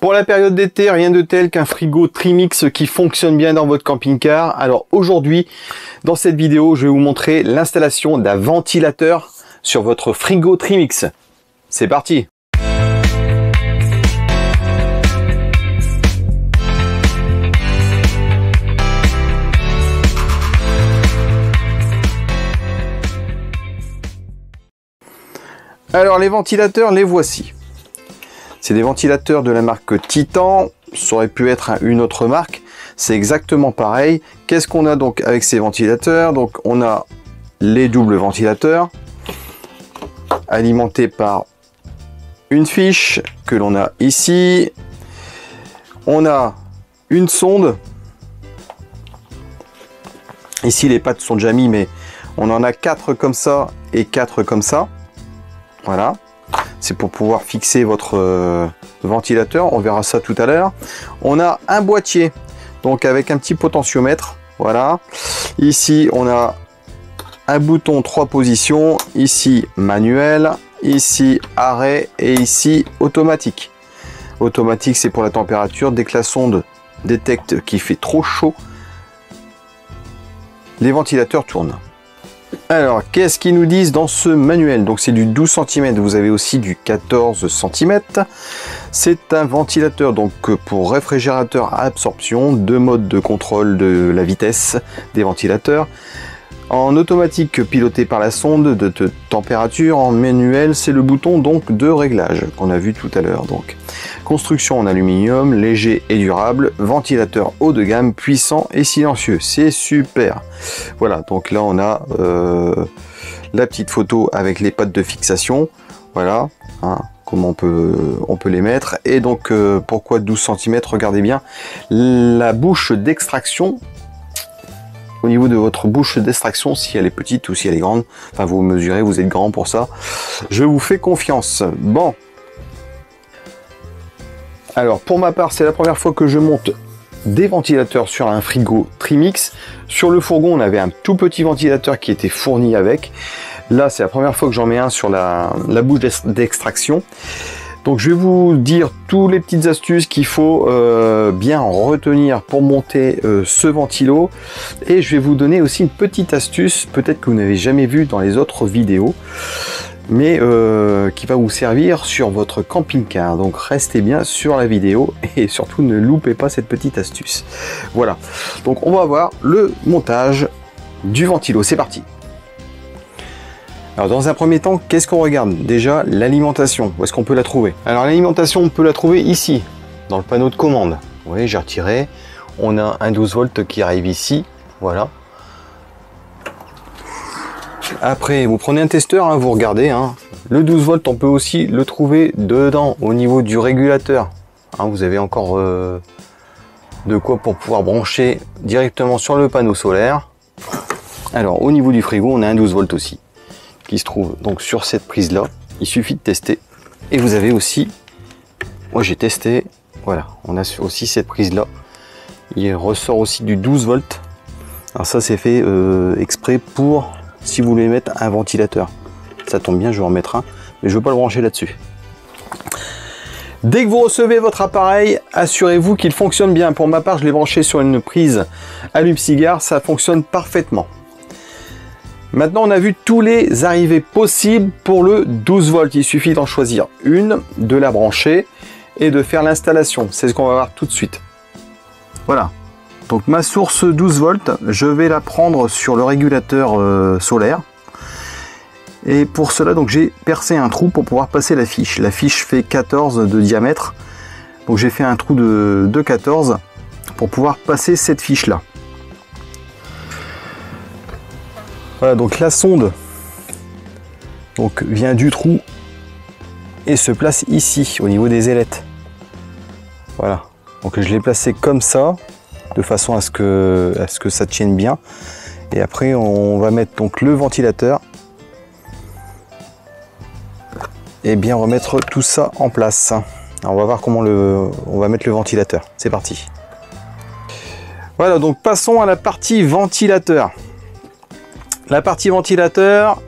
Pour la période d'été, rien de tel qu'un frigo Trimix qui fonctionne bien dans votre camping-car. Alors aujourd'hui, dans cette vidéo, je vais vous montrer l'installation d'un ventilateur sur votre frigo Trimix. C'est parti! Alors les ventilateurs, les voici. C'est des ventilateurs de la marque Titan, ça aurait pu être une autre marque, c'est exactement pareil. Qu'est-ce qu'on a donc avec ces ventilateurs? Donc on a les doubles ventilateurs, alimentés par une fiche que l'on a ici. On a une sonde. Ici les pattes sont déjà mis, mais on en a 4 comme ça et 4 comme ça. Voilà. C'est pour pouvoir fixer votre ventilateur, on verra ça tout à l'heure. On a un boîtier, donc avec un petit potentiomètre, voilà. Ici, on a un bouton 3 positions, ici manuel, ici arrêt et ici automatique. Automatique, c'est pour la température. Dès que la sonde détecte qu'il fait trop chaud, les ventilateurs tournent. Alors, qu'est-ce qu'ils nous disent dans ce manuel? Donc c'est du 12 cm, vous avez aussi du 14 cm. C'est un ventilateur donc pour réfrigérateur à absorption, 2 modes de contrôle de la vitesse des ventilateurs. En automatique piloté par la sonde de température, en manuel c'est le bouton donc de réglage qu'on a vu tout à l'heure. Donc construction en aluminium, léger et durable, ventilateur haut de gamme, puissant et silencieux, c'est super. Voilà, donc là on a la petite photo avec les pattes de fixation, voilà, hein, comment on peut les mettre. Et donc pourquoi 12 cm? Regardez bien la bouche d'extraction. Au niveau de votre bouche d'extraction, si elle est petite ou si elle est grande, enfin vous mesurez, vous êtes grand pour ça, je vous fais confiance. Bon, alors pour ma part, c'est la première fois que je monte des ventilateurs sur un frigo Trimix. Sur le fourgon, on avait un tout petit ventilateur qui était fourni avec. Là, c'est la première fois que j'en mets un sur la bouche d'extraction. Donc je vais vous dire toutes les petites astuces qu'il faut bien retenir pour monter ce ventilo. Et je vais vous donner aussi une petite astuce, peut-être que vous n'avez jamais vu dans les autres vidéos, mais qui va vous servir sur votre camping-car. Donc restez bien sur la vidéo et surtout ne loupez pas cette petite astuce. Voilà, donc on va voir le montage du ventilo, c'est parti. Alors dans un premier temps, qu'est-ce qu'on regarde? Déjà l'alimentation, où est-ce qu'on peut la trouver? Alors l'alimentation, on peut la trouver ici, dans le panneau de commande. Vous voyez, j'ai retiré. On a un 12 volts qui arrive ici, voilà. Après, vous prenez un testeur, hein, vous regardez. Hein. Le 12 volts, on peut aussi le trouver dedans, au niveau du régulateur. Hein, vous avez encore de quoi pour pouvoir brancher directement sur le panneau solaire. Alors au niveau du frigo, on a un 12 volts aussi, qui se trouve donc sur cette prise là. Il suffit de tester et vous avez aussi, moi j'ai testé, voilà, on a aussi cette prise là, il ressort aussi du 12 volts. Alors ça c'est fait exprès pour si vous voulez mettre un ventilateur, ça tombe bien, je vais en mettre un, mais je veux pas le brancher là dessus. Dès que vous recevez votre appareil, assurez-vous qu'il fonctionne bien. Pour ma part, je l'ai branché sur une prise allume-cigare, ça fonctionne parfaitement. Maintenant, on a vu tous les arrivées possibles pour le 12 volts. Il suffit d'en choisir une, de la brancher et de faire l'installation. C'est ce qu'on va voir tout de suite. Voilà. Donc ma source 12 volts, je vais la prendre sur le régulateur solaire. Et pour cela, donc j'ai percé un trou pour pouvoir passer la fiche. La fiche fait 14 de diamètre. Donc j'ai fait un trou de 14 pour pouvoir passer cette fiche là. Voilà, donc la sonde donc vient du trou et se place ici au niveau des ailettes. Voilà, donc je l'ai placé comme ça de façon à ce que ça tienne bien. Et après on va mettre donc le ventilateur et bien remettre tout ça en place. Alors on va voir comment on va mettre le ventilateur. C'est parti. Voilà, donc passons à la partie ventilateur. La partie ventilateur,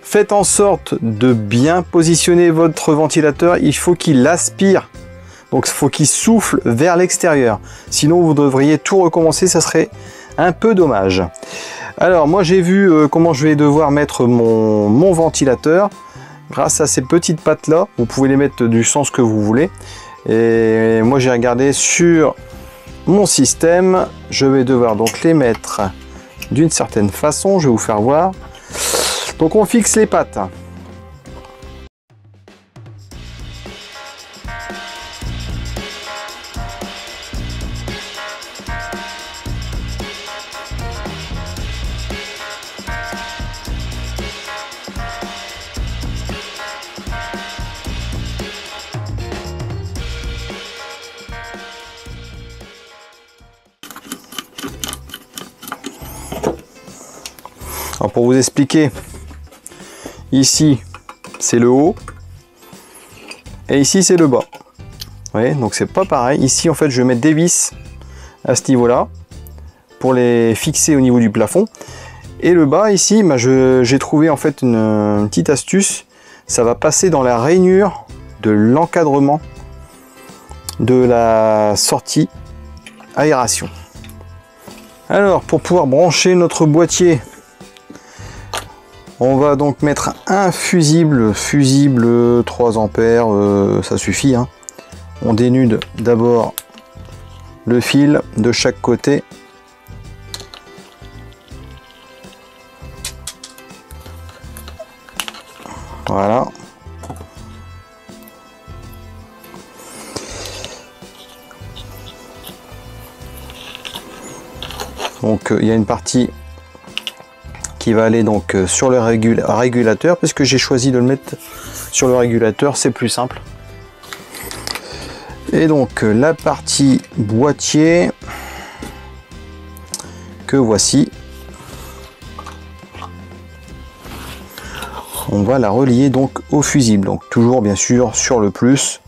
faites en sorte de bien positionner votre ventilateur. Il faut qu'il aspire. Donc il faut qu'il souffle vers l'extérieur. Sinon vous devriez tout recommencer, ça serait un peu dommage. Alors moi j'ai vu comment je vais devoir mettre mon ventilateur. Grâce à ces petites pattes là, vous pouvez les mettre du sens que vous voulez. Et moi j'ai regardé sur mon système. Je vais devoir donc les mettre d'une certaine façon. Je vais vous faire voir. Donc on fixe les pattes. Alors pour vous expliquer, ici c'est le haut et ici c'est le bas. Vous voyez, donc c'est pas pareil. Ici en fait je vais mettre des vis à ce niveau là pour les fixer au niveau du plafond. Et le bas ici, bah, j'ai trouvé en fait une petite astuce. Ça va passer dans la rainure de l'encadrement de la sortie aération. Alors pour pouvoir brancher notre boîtier, on va donc mettre un fusible 3 ampères, ça suffit, hein. On dénude d'abord le fil de chaque côté. Voilà. Donc il y a une partie qui va aller donc sur le régulateur, parce que j'ai choisi de le mettre sur le régulateur, c'est plus simple. Et donc la partie boîtier que voici, on va la relier donc au fusible, donc toujours bien sûr sur le plus.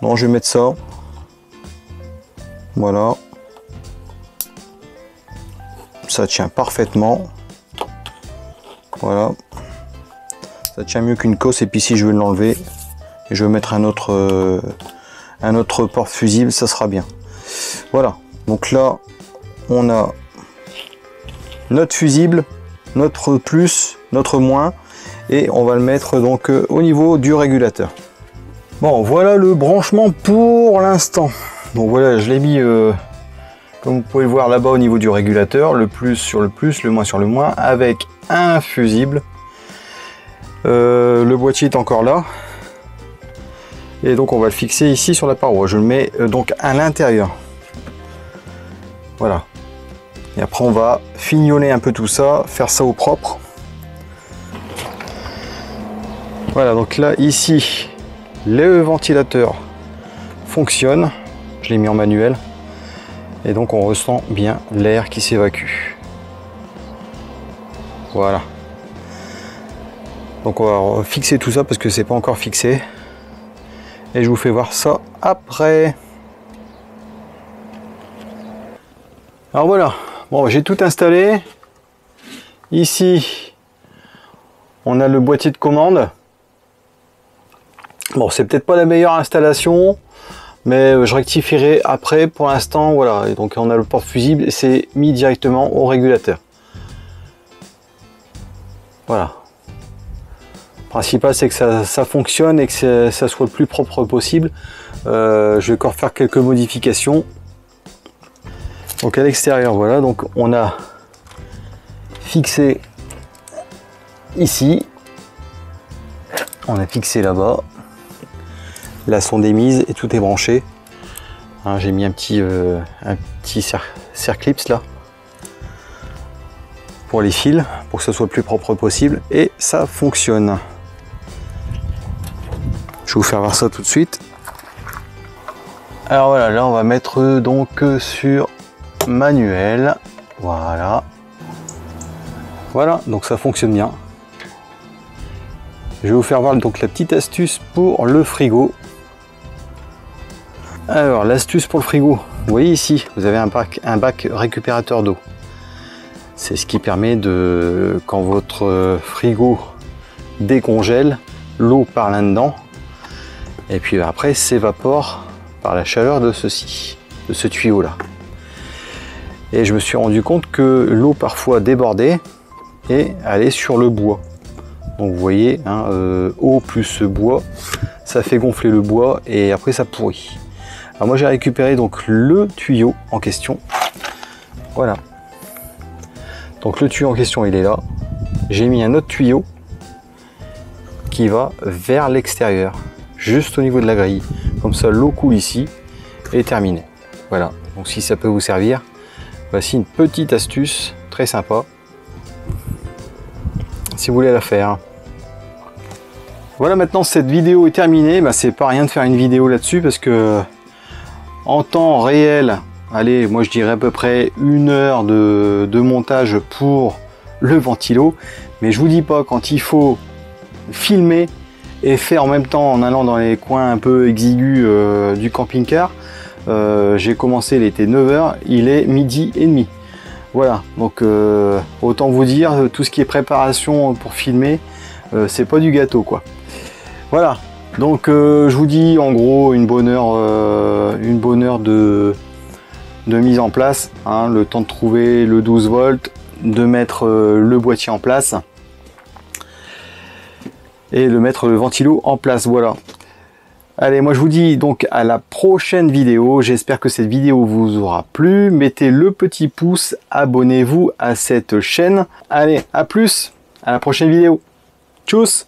Donc je vais mettre ça, voilà, ça tient parfaitement. Voilà, ça tient mieux qu'une cosse. Et puis si je veux l'enlever et je veux mettre un autre porte-fusible, ça sera bien. Voilà, donc là on a notre fusible, notre plus, notre moins, et on va le mettre donc au niveau du régulateur. Bon, voilà le branchement pour l'instant. Donc voilà, je l'ai mis comme vous pouvez le voir là-bas au niveau du régulateur, le plus sur le plus, le moins sur le moins, avec un fusible. Le boîtier est encore là. Et donc on va le fixer ici sur la paroi. Je le mets donc à l'intérieur. Voilà. Et après on va fignoler un peu tout ça, faire ça au propre. Voilà, donc là ici, le ventilateur fonctionne. Je l'ai mis en manuel. Et donc on ressent bien l'air qui s'évacue. Voilà. Donc on va fixer tout ça parce que c'est pas encore fixé. Et je vous fais voir ça après. Alors voilà. Bon, j'ai tout installé. Ici, on a le boîtier de commande. Bon, c'est peut-être pas la meilleure installation, mais je rectifierai après. Pour l'instant, voilà. Et donc on a le porte-fusible et c'est mis directement au régulateur. Voilà. Le principal, c'est que ça fonctionne et que ça soit le plus propre possible. Je vais encore faire quelques modifications. Donc à l'extérieur, voilà. Donc on a fixé ici. On a fixé là-bas. La sonde est mise et tout est branché. Hein, j'ai mis un petit circlips là pour les fils, pour que ce soit le plus propre possible, et ça fonctionne. Je vais vous faire voir ça tout de suite. Alors voilà, là on va mettre donc sur manuel. Voilà. Voilà, donc ça fonctionne bien. Je vais vous faire voir donc la petite astuce pour le frigo. Alors l'astuce pour le frigo, vous voyez ici, vous avez un bac récupérateur d'eau. C'est ce qui permet de, quand votre frigo décongèle, l'eau part là-dedans et puis après s'évapore par la chaleur de ceci, de ce tuyau là. Et je me suis rendu compte que l'eau parfois débordait et allait sur le bois. Donc vous voyez, hein, eau plus bois, ça fait gonfler le bois et après ça pourrit. Alors moi j'ai récupéré donc le tuyau en question. Voilà. Donc le tuyau en question il est là. J'ai mis un autre tuyau qui va vers l'extérieur, juste au niveau de la grille. Comme ça l'eau coule ici et terminé. Voilà. Donc si ça peut vous servir, voici une petite astuce très sympa. Si vous voulez la faire. Voilà, maintenant cette vidéo est terminée. Bah, c'est pas rien de faire une vidéo là-dessus parce que en temps réel, allez, moi je dirais à peu près 1 heure de montage pour le ventilo. Mais je vous dis pas, quand il faut filmer et faire en même temps en allant dans les coins un peu exigus du camping-car. J'ai commencé, il était 9 h, il est 12h30. Voilà, donc autant vous dire, tout ce qui est préparation pour filmer, c'est pas du gâteau quoi. Voilà, donc je vous dis en gros une bonne heure de mise en place, hein, le temps de trouver le 12 volts, de mettre le boîtier en place et de mettre le ventilo en place. Voilà. Allez, moi je vous dis donc à la prochaine vidéo. J'espère que cette vidéo vous aura plu. Mettez le petit pouce, abonnez-vous à cette chaîne. Allez, à plus, à la prochaine vidéo. Tchuss!